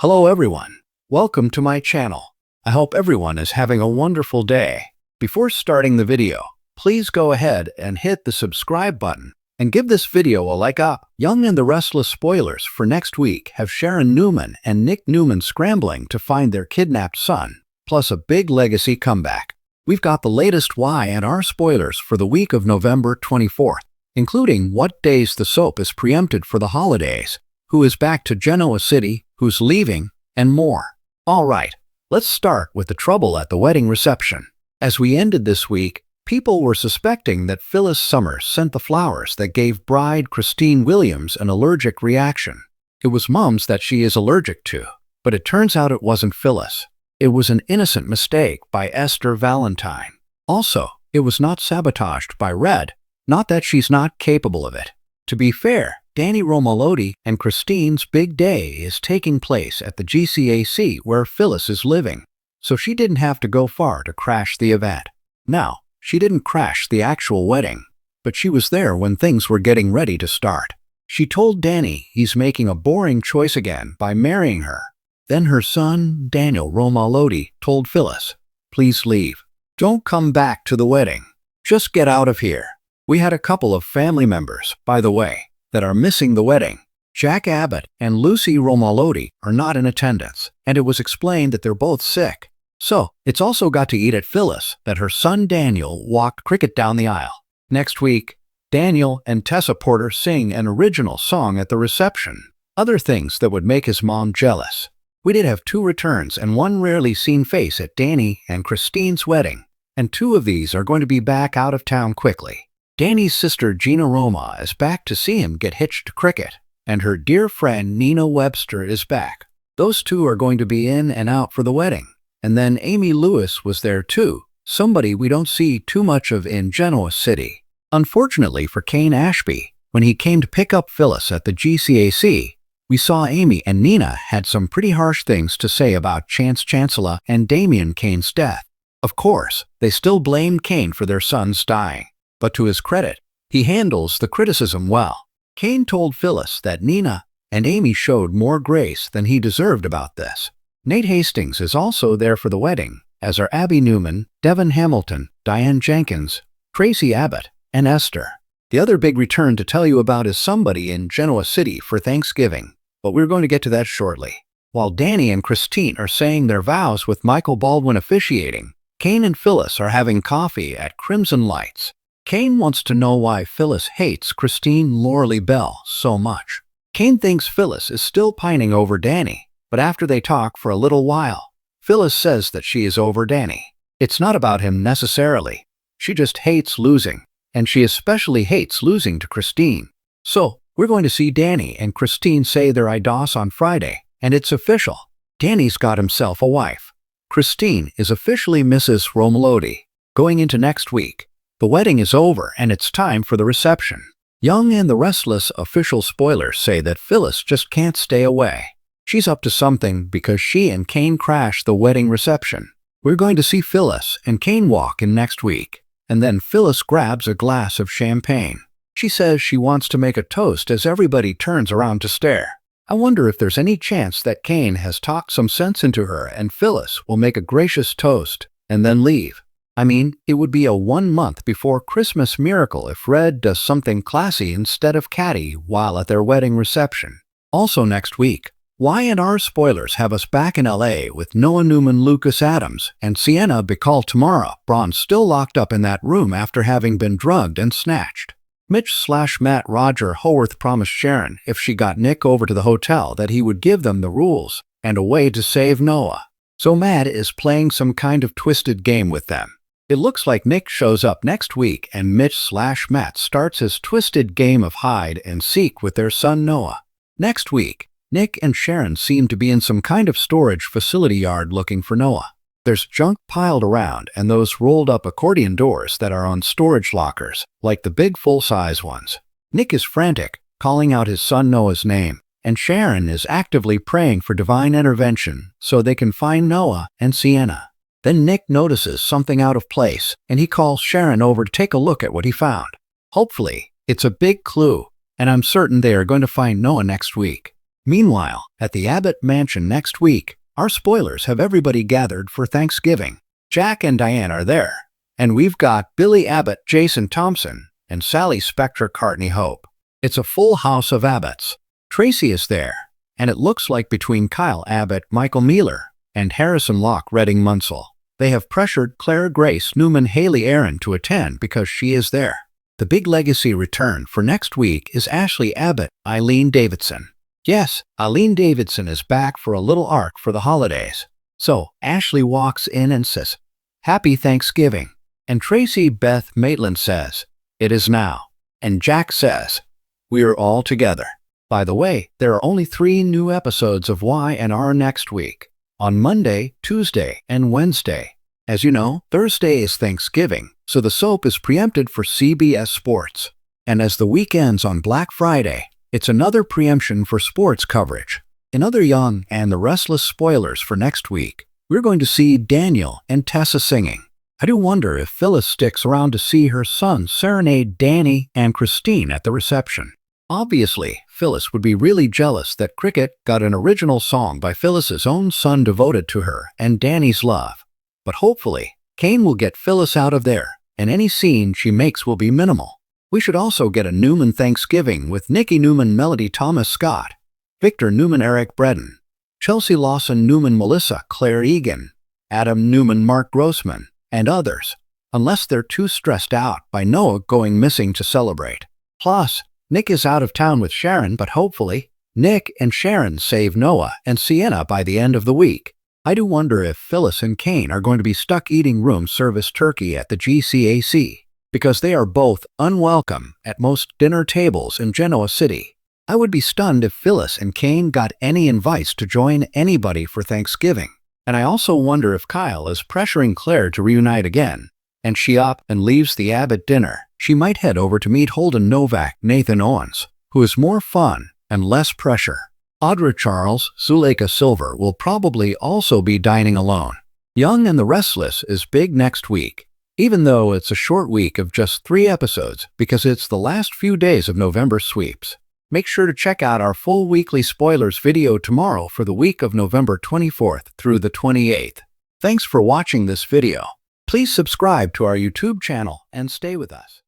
Hello everyone, welcome to my channel. I hope everyone is having a wonderful day. Before starting the video, please go ahead and hit the subscribe button and give this video a like up. Young and the Restless spoilers for next week have Sharon Newman and Nick Newman scrambling to find their kidnapped son, plus a big legacy comeback. We've got the latest Y&R spoilers for the week of November 24th, including what days the soap is preempted for the holidays, who is back to Genoa City, who's leaving, and more. Alright, let's start with the trouble at the wedding reception. As we ended this week, people were suspecting that Phyllis Summers sent the flowers that gave bride Christine Williams an allergic reaction. It was mums that she is allergic to, but it turns out it wasn't Phyllis. It was an innocent mistake by Esther Valentine. Also, it was not sabotaged by Red, not that she's not capable of it. To be fair, Danny Romalotti and Christine's big day is taking place at the GCAC where Phyllis is living, so she didn't have to go far to crash the event. Now, she didn't crash the actual wedding, but she was there when things were getting ready to start. She told Danny he's making a boring choice again by marrying her. Then her son, Daniel Romalotti, told Phyllis, "Please leave. Don't come back to the wedding. Just get out of here." We had a couple of family members, by the way, that are missing the wedding. Jack Abbott and Lucy Romalotti are not in attendance, and it was explained that they're both sick. So, it's also got to eat at Phyllis that her son Daniel walked cricket down the aisle. Next week, Daniel and Tessa Porter sing an original song at the reception. Other things that would make his mom jealous. We did have 2 returns and 1 rarely seen face at Danny and Christine's wedding, and 2 of these are going to be back out of town quickly. Danny's sister Gina Roma is back to see him get hitched to cricket, and her dear friend Nina Webster is back. Those 2 are going to be in and out for the wedding. And then Amy Lewis was there too, somebody we don't see too much of in Genoa City. Unfortunately for Kane Ashby, when he came to pick up Phyllis at the GCAC, we saw Amy and Nina had some pretty harsh things to say about Chance Chancellor and Damien Kane's death. Of course, they still blamed Kane for their son's dying. But to his credit, he handles the criticism well. Kane told Phyllis that Nina and Amy showed more grace than he deserved about this. Nate Hastings is also there for the wedding, as are Abby Newman, Devin Hamilton, Diane Jenkins, Tracy Abbott, and Esther. The other big return to tell you about is somebody in Genoa City for Thanksgiving, but we're going to get to that shortly. While Danny and Christine are saying their vows with Michael Baldwin officiating, Kane and Phyllis are having coffee at Crimson Lights. Kane wants to know why Phyllis hates Christine Lorelei Bell so much. Kane thinks Phyllis is still pining over Danny, but after they talk for a little while, Phyllis says that she is over Danny. It's not about him necessarily. She just hates losing, and she especially hates losing to Christine. So, we're going to see Danny and Christine say their I DOS on Friday, and it's official. Danny's got himself a wife. Christine is officially Mrs. Romalotti. Going into next week, the wedding is over and it's time for the reception. Young and the Restless official spoilers say that Phyllis just can't stay away. She's up to something because she and Kane crashed the wedding reception. We're going to see Phyllis and Kane walk in next week, and then Phyllis grabs a glass of champagne. She says she wants to make a toast as everybody turns around to stare. I wonder if there's any chance that Kane has talked some sense into her and Phyllis will make a gracious toast and then leave. I mean, it would be a 1 month before Christmas miracle if Red does something classy instead of catty while at their wedding reception. Also next week, Y&R spoilers have us back in LA with Noah Newman, Lucas Adams, and Sienna Bacall Tamara Braun still locked up in that room after having been drugged and snatched. Mitch/Matt Roger Howarth promised Sharon if she got Nick over to the hotel that he would give them the rules and a way to save Noah. So Matt is playing some kind of twisted game with them. It looks like Nick shows up next week and Mitch/Matt starts his twisted game of hide and seek with their son Noah. Next week, Nick and Sharon seem to be in some kind of storage facility yard looking for Noah. There's junk piled around and those rolled-up accordion doors that are on storage lockers, like the big full-size ones. Nick is frantic, calling out his son Noah's name, and Sharon is actively praying for divine intervention so they can find Noah and Sienna. Then Nick notices something out of place, and he calls Sharon over to take a look at what he found. Hopefully, it's a big clue, and I'm certain they are going to find Noah next week. Meanwhile, at the Abbott Mansion next week, our spoilers have everybody gathered for Thanksgiving. Jack and Diane are there, and we've got Billy Abbott, Jason Thompson, and Sally Spectre Courtney Hope. It's a full house of Abbotts. Tracy is there, and it looks like between Kyle Abbott, Michael Mealer, and Harrison Locke Redding Munsell, they have pressured Claire Grace Newman Haley Aaron to attend because she is there. The big legacy return for next week is Ashley Abbott, Eileen Davidson. Yes, Eileen Davidson is back for a little arc for the holidays. So Ashley walks in and says, "Happy Thanksgiving." And Tracy Beth Maitland says, "It is now." And Jack says, "We are all together." By the way, there are only 3 new episodes of Y&R next week, on Monday, Tuesday, and Wednesday. As you know, Thursday is Thanksgiving, so the soap is preempted for CBS Sports. And as the week ends on Black Friday, it's another preemption for sports coverage. In other Young and the Restless spoilers for next week, we're going to see Daniel and Tessa singing. I do wonder if Phyllis sticks around to see her son serenade Danny and Christine at the reception. Obviously, Phyllis would be really jealous that Cricket got an original song by Phyllis's own son devoted to her and Danny's love. But hopefully, Kane will get Phyllis out of there, and any scene she makes will be minimal. We should also get a Newman Thanksgiving with Nikki Newman Melody Thomas Scott, Victor Newman Eric Bredin, Chelsea Lawson Newman Melissa Claire Egan, Adam Newman Mark Grossman, and others, unless they're too stressed out by Noah going missing to celebrate. Plus, Nick is out of town with Sharon, but hopefully, Nick and Sharon save Noah and Sienna by the end of the week. I do wonder if Phyllis and Kane are going to be stuck eating room service turkey at the GCAC, because they are both unwelcome at most dinner tables in Genoa City. I would be stunned if Phyllis and Kane got any invites to join anybody for Thanksgiving. And I also wonder if Kyle is pressuring Claire to reunite again, and she up and leaves the Abbott dinner. She might head over to meet Holden Novak Nathan Owens, who is more fun and less pressure. Audra Charles Zuleika Silver will probably also be dining alone. Young and the Restless is big next week, even though it's a short week of just 3 episodes because it's the last few days of November sweeps. Make sure to check out our full weekly spoilers video tomorrow for the week of November 24th through the 28th. Thanks for watching this video. Please subscribe to our YouTube channel and stay with us.